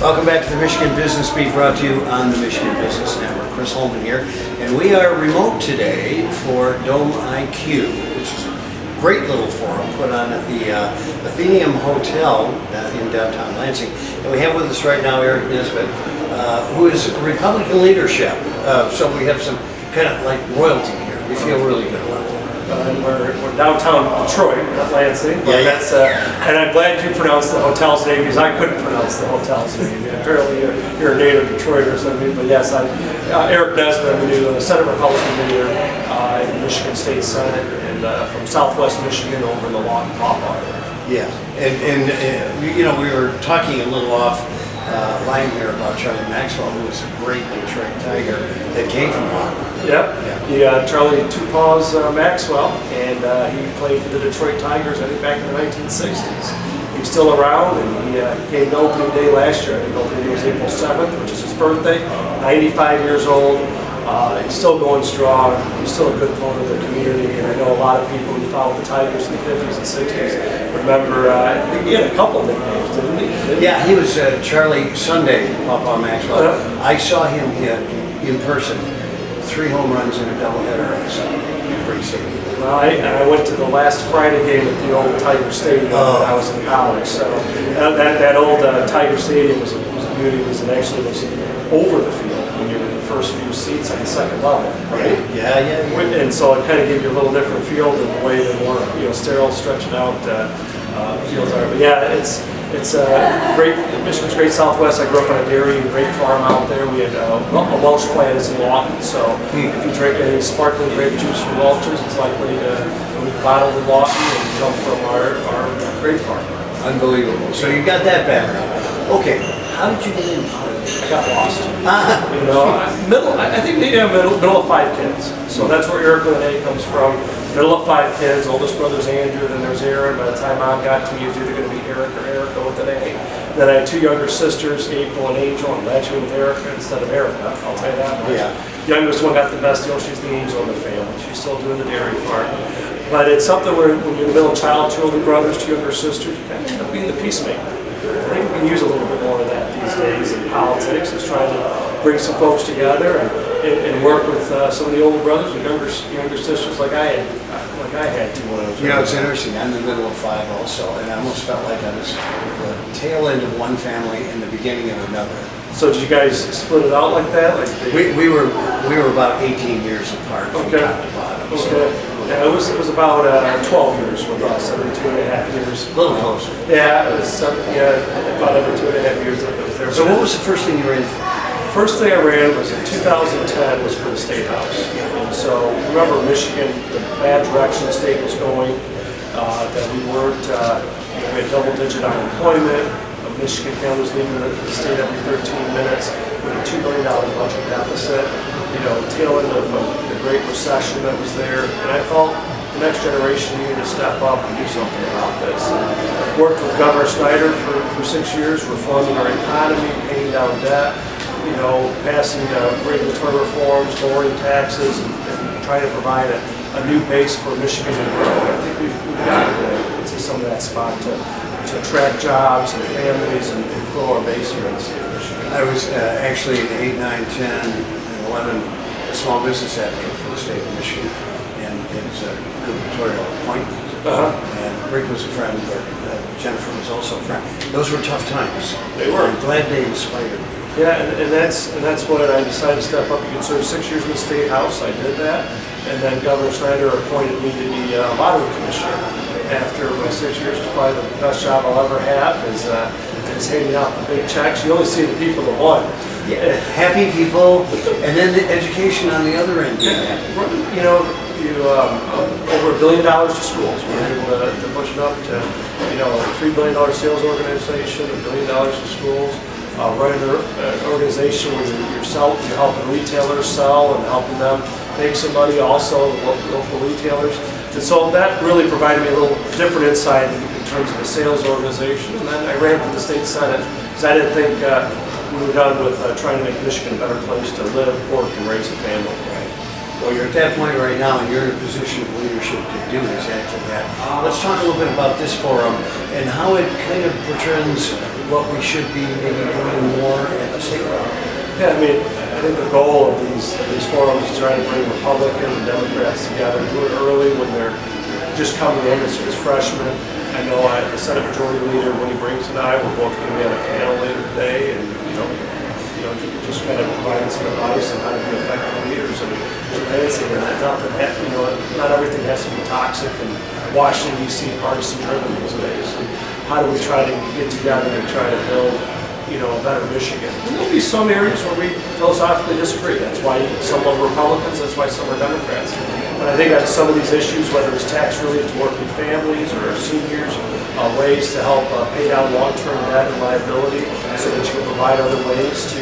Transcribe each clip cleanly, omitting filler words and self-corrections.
Welcome back to the Michigan Business Beat, brought to you on the Michigan Business Network. Chris Holman here, and we are remote today for Dome IQ, which is a great little forum put on at the Atheneum Hotel in downtown Lansing. And we have with us right now Aric Nesbitt, who is Republican leadership. So we have some kind of like royalty here. We feel really good about it. We're downtown Detroit, not Lansing. But yeah. That's, and I'm glad you pronounced the hotel's name because I couldn't pronounce the hotel's name. Apparently you're a native Detroiter or something. But yes, I'm Aric Nesbitt. I'm the Senate Republican leader in the Michigan State Senate and from Southwest Michigan over in the Lawton Pawpaw area. Yeah, and you know, we were talking a little off line here about Charlie Maxwell, who was a great Detroit Tiger that came from Holman. Yep. Yeah. Charlie Two Paws Maxwell, and he played for the Detroit Tigers, I think, back in the 1960s. He's still around, and he came to opening day last year. I think opening day was April 7th, which is his birthday. 95 years old. He's still going strong. He's still a good part of the community, and I know a lot of people who followed the Tigers in the 50s and 60s remember he had a couple of nicknames, didn't he? Yeah, he was Charlie Sunday Pawpaw Maxwell. I saw him hit in person 3 home runs in a doubleheader on Sunday in Bree Stadium. Well, I went to the last Friday game at the old Tiger Stadium when I was in college. So that old Tiger Stadium was a beauty. It actually was over the field when you were in the first few seats on the second level, right? Yeah. And so it kind of gave you a little different feel than the way the more sterile, stretching out fields are. But yeah, it's great. Michigan's great Southwest. I grew up on a dairy and grape farm out there. We had a Welch plant in Lawton, so if you drink any sparkling grape juice from Welch's, it's likely to be bottled in Lawton and come from our grape farm. Unbelievable. So you got that background. Okay, how did you get in politics? I got lost. I think middle of 5 kids. So that's where Aric with an A comes from. Middle of 5 kids. Oldest brother's Andrew, then there's Aaron. By the time Mom got to me, it was either going to be Aric or Erica with an A. Then I had 2 younger sisters, April and Angel. I'm glad you went with Erica instead of Erica. I'll tell you that much. Yeah. Youngest one got the best deal. She's the angel in the family. She's still doing the dairy farm. But it's something where when you're the middle child, 2 older brothers, 2 younger sisters, you kind of end up being the peacemaker. I think we can use a little bit more of that these days in politics. Is trying to bring some folks together and work with some of the older brothers and younger sisters like I had to when I was. You know, it's interesting. I'm in the middle of 5 also, and I almost felt like I was the tail end of one family and the beginning of another. So did you guys split it out like that? We were about 18 years apart from top to bottom. Okay. So. Yeah, it was about 12 years with us, every 2.5 years. A little closer. Yeah, it was about every 2.5 years that I was there. So what was the first thing you ran for? First thing I ran was in 2010 was for the State House. And so remember Michigan, the bad direction the state was going, that we weren't, we had double-digit unemployment. Michigan families leaving the state every 13 minutes with a $2 billion budget deficit. Tail end of the Great Recession that was there, and I felt the next generation needed to step up and do something about this. And worked with Governor Snyder for 6 years, reforming our economy, paying down debt, passing regulatory reforms, lowering taxes, and trying to provide a new base for Michigan to grow. I think we've got to some of that spot to attract jobs and families and grow our base here in the state of Michigan. I was actually in 8, 9, 10, and 11 a small business advocate for the state of Michigan, and it was a gubernatorial appointment. And Rick was a friend, but Jennifer was also a friend. Those were tough times. They were. I'm glad they inspired me. Yeah, and that's what I decided to step up. You can serve 6 years in the State House. I did that, and then Governor Snyder appointed me to be a lottery commissioner. After my 6 years, was probably the best job I'll ever have. Is handing out the big checks. You only see the people that won. Yeah, happy people, and then the education on the other end. Over $1 billion to schools. We're able to push it up to a $3 billion sales organization, $1 billion to schools. Running an organization where you're helping retailers sell and helping them make some money, also local retailers. And so that really provided me a little different insight in terms of the sales organization. And then I ran for the state senate because I didn't think we were done with trying to make Michigan a better place to live, work, and raise a family. Well, you're at that point right now, and you're in a position of leadership to do exactly that. Let's talk a little bit about this forum and how it kind of portends what we should be maybe doing more at the state level. Yeah, I mean, I think the goal of these forums is trying to bring Republicans and Democrats together, do it early when they're just coming in as freshmen. I know the Senate Majority Leader, Winnie Brinks, and I, we're both going to be on a panel later today, and just kind of providing some advice on how to be effective leaders and advancing. And not everything has to be toxic and Washington D.C. partisan driven these days. And how do we try to get together and try to build, a better Michigan? And there'll be some areas where we philosophically disagree. That's why some are Republicans. That's why some are Democrats. But I think on some of these issues, whether it's tax relief to working families or seniors, ways to help pay down long-term debt and liability so that you can provide other ways to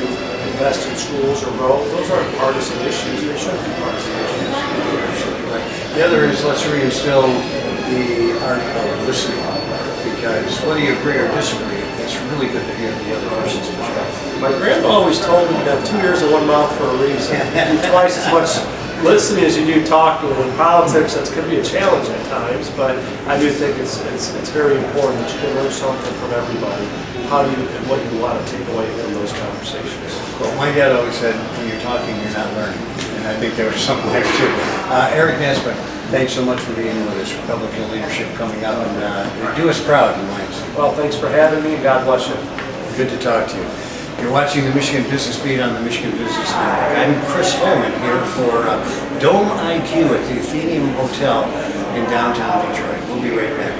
invest in schools or roads. Those aren't partisan issues. They shouldn't be partisan issues. Absolutely right. The other is let's reinstill the art of listening, because whether you agree or disagree, it's really good to hear the other person's perspective. My grandma always told me you have 2 ears and 1 mouth for a reason. You do twice as much listening as you do talking. In politics, that could be a challenge at times, but I do think it's very important that you can learn something from everybody. How do you and what you want to take away from those conversations? Well, my dad always said, when you're talking, you're not learning, and I think there was something there too. Aric Nesbitt, thanks so much for being with us. Republican leadership coming up, and do us proud, you might say. Well, thanks for having me, and God bless you. Good to talk to you. You're watching the Michigan Business Beat on the Michigan Business Network. I'm Chris Holman here for Dome IQ at the Atheneum Hotel in downtown Detroit. We'll be right back.